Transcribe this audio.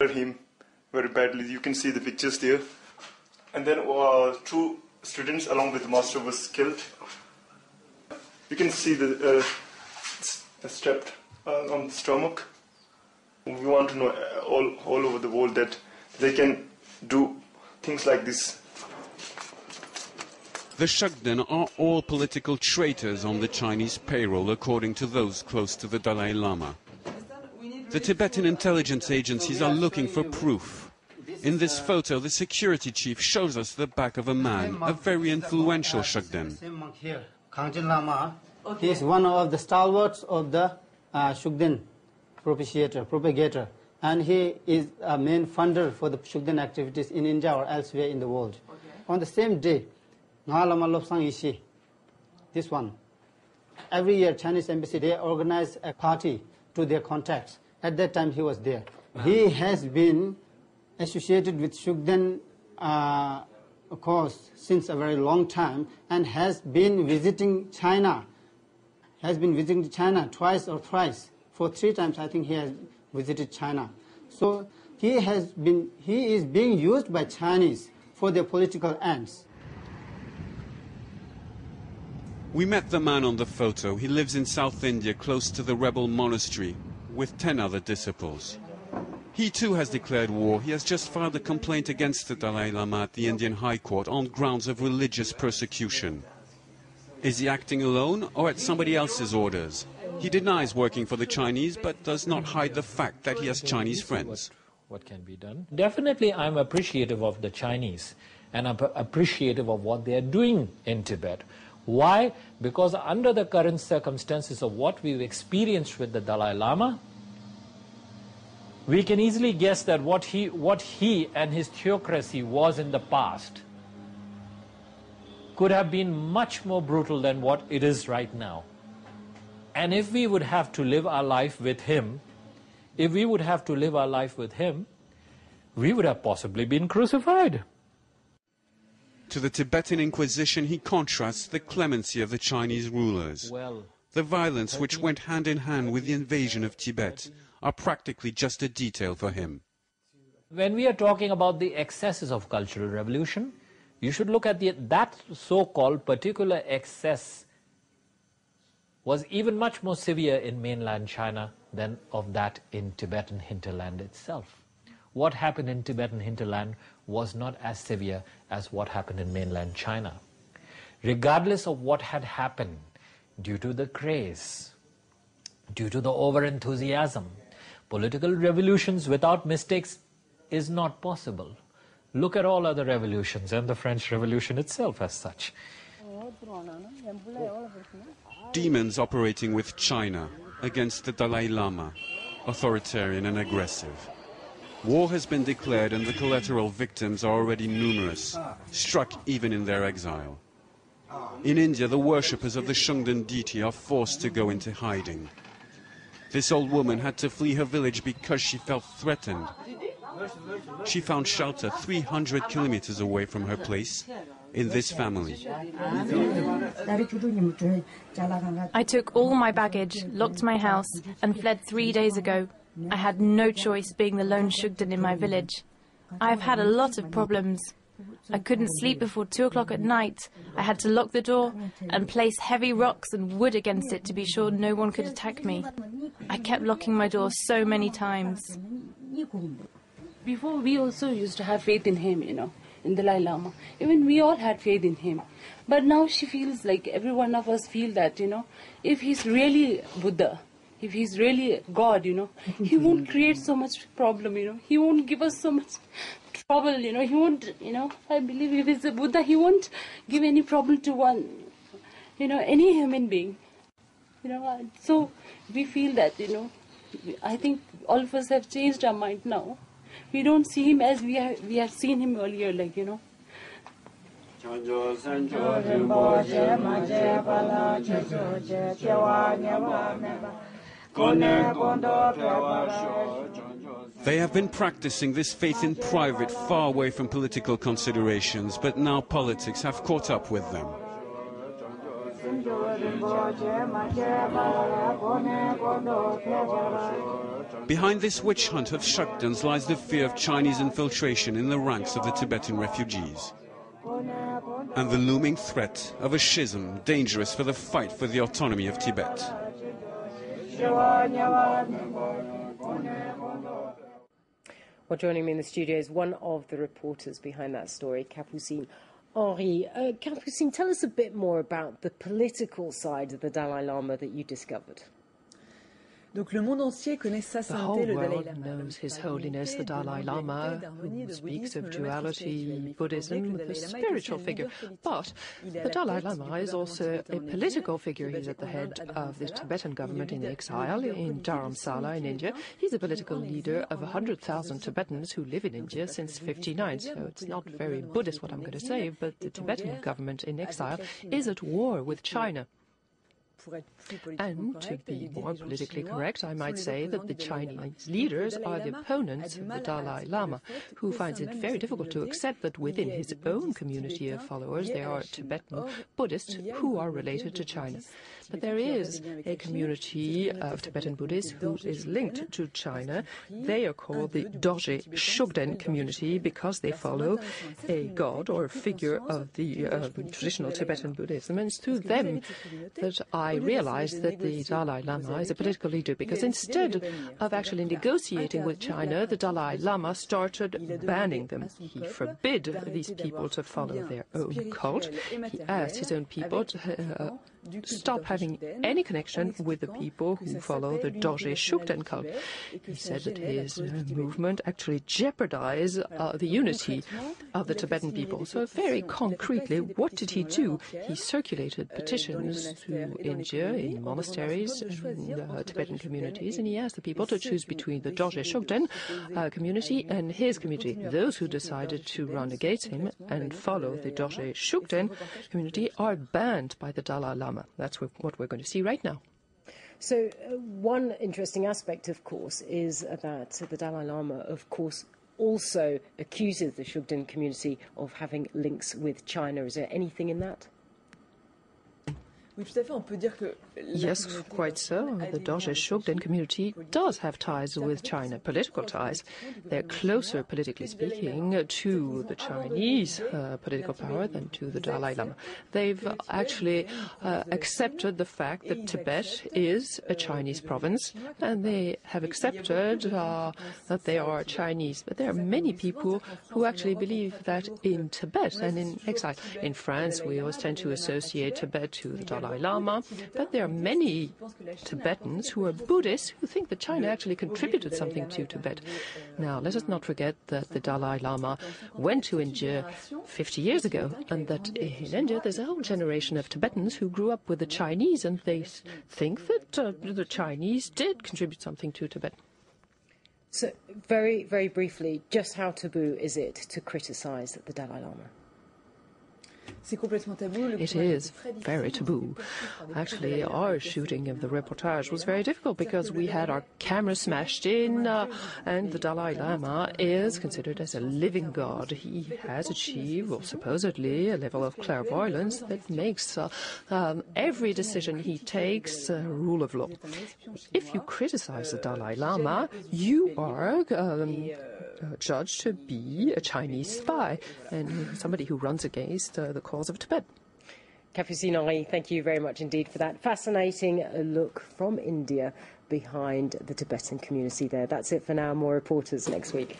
him very badly. You can see the pictures there. And then 2 students along with the master was killed. You can see the strapped on the stomach. We want to know all over the world that they can do things like this. The Shugden are all political traitors on the Chinese payroll, according to those close to the Dalai Lama. The Tibetan intelligence agencies are looking for proof. In this photo, the security chief shows us the back of a man, a very influential Shugden. He is one of the stalwarts of the Shugden propagator, and he is a main funder for the Shugden activities in India or elsewhere in the world. Okay. On the same day, this one, every year Chinese embassy, they organize a party to their contacts. At that time he was there. He has been associated with Shugden cause since a very long time and has been visiting China. Twice or thrice. For 3 times I think he has visited China. So he is being used by Chinese for their political ends. We met the man on the photo. He lives in South India, close to the rebel monastery, with 10 other disciples. He too has declared war. He has just filed a complaint against the Dalai Lama at the Indian High Court on grounds of religious persecution. Is he acting alone or at somebody else's orders? He denies working for the Chinese, but does not hide the fact that he has Chinese friends. What can be done? Definitely I'm appreciative of the Chinese, and I'm appreciative of what they are doing in Tibet. Why? Because under the current circumstances of what we've experienced with the Dalai Lama, we can easily guess that what he and his theocracy was in the past could have been much more brutal than what it is right now. And if we would have to live our life with him, we would have possibly been crucified. To the Tibetan Inquisition, he contrasts the clemency of the Chinese rulers. The violence which went hand in hand with the invasion of Tibet are practically just a detail for him. When we are talking about the excesses of cultural revolution, you should look at that so-called particular excess was even much more severe in mainland China than of that in Tibetan hinterland itself. What happened in Tibetan hinterland was not as severe as what happened in mainland China. Regardless of what had happened, due to the craze, due to the over-enthusiasm, political revolutions without mistakes is not possible. Look at all other revolutions and the French Revolution itself as such. Demons operating with China against the Dalai Lama, authoritarian and aggressive. War has been declared and the collateral victims are already numerous, struck even in their exile. In India, the worshippers of the Shugden deity are forced to go into hiding. This old woman had to flee her village because she felt threatened. She found shelter 300 kilometers away from her place in this family. I took all my baggage, locked my house, and fled 3 days ago. I had no choice being the lone Shugden in my village. I have had a lot of problems. I couldn't sleep before 2 o'clock at night. I had to lock the door and place heavy rocks and wood against it to be sure no one could attack me. I kept locking my door so many times. Before, we also used to have faith in him, in Dalai Lama. Even we all had faith in him. But now she feels like every one of us feel that, if he's really Buddha, if he's really God, he won't create so much problem, he won't give us so much trouble, he won't, I believe if he's a Buddha, he won't give any problem to one, any human being, so we feel that, I think all of us have changed our mind now. We don't see him as we have seen him earlier, They have been practicing this faith in private, far away from political considerations, but now politics have caught up with them. Behind this witch hunt of shugdens lies the fear of Chinese infiltration in the ranks of the Tibetan refugees, and the looming threat of a schism dangerous for the fight for the autonomy of Tibet. Well, joining me in the studio is one of the reporters behind that story, Capucine Henri. Capucine, tell us a bit more about the political side of the Dalai Lama that you discovered. The whole world knows His Holiness the Dalai Lama, who speaks of duality Buddhism with a spiritual figure. But the Dalai Lama is also a political figure. He's at the head of the Tibetan government in exile in Dharamsala in India. He's a political leader of 100,000 Tibetans who live in India since '59. So it's not very Buddhist what I'm going to say, but the Tibetan government in exile is at war with China. And to be more politically correct, I might say that the Chinese leaders are the opponents of the Dalai Lama, who finds it very difficult to accept that within his own community of followers there are Tibetan Buddhists who are related to China. But there is a community of Tibetan Buddhists who is linked to China. They are called the dorjeshugden community because they follow a god or a figure of the traditional Tibetan Buddhism. And it's through them that I realized that the Dalai Lama is a political leader, because instead of actually negotiating with China, the Dalai Lama started banning them. He forbid these people to follow their own cult. He asked his own people to stop having any connection with the people who follow the dorjeshugden cult. He said that his movement actually jeopardized the unity of the Tibetan people. So very concretely, what did he do? He circulated petitions to India in monasteries and Tibetan communities, and he asked the people to choose between the dorjeshugden community and his community. Those who decided to run against him and follow the dorjeshugden community are banned by the Dalai Lama. That's what we're going to see right now. So one interesting aspect, of course, is that the Dalai Lama, of course, also accuses the Shugden community of having links with China. Is there anything in that? Yes, quite so. The dorjeshugden community does have ties with China, political ties. They're closer, politically speaking, to the Chinese political power than to the Dalai Lama. They've actually accepted the fact that Tibet is a Chinese province, and they have accepted that they are Chinese. But there are many people who actually believe that in Tibet and in exile. In France, we always tend to associate Tibet to the Dalai Lama, but there are many Tibetans who are Buddhists who think that China actually contributed something to Tibet. Now, let us not forget that the Dalai Lama went to India 50 years ago, and that in India there's a whole generation of Tibetans who grew up with the Chinese, and they think that the Chinese did contribute something to Tibet. So, very, very briefly, just how taboo is it to criticize the Dalai Lama? It is very taboo. Actually, our shooting of the reportage was very difficult because we had our camera smashed in, and the Dalai Lama is considered as a living god. He has achieved, well, supposedly, a level of clairvoyance that makes every decision he takes a rule of law. If you criticize the Dalai Lama, you are judged to be a Chinese spy and somebody who runs against the cause of Tibet. Capucine Henri, thank you very much indeed for that fascinating look from India behind the Tibetan community there. That's it for now. More reporters next week.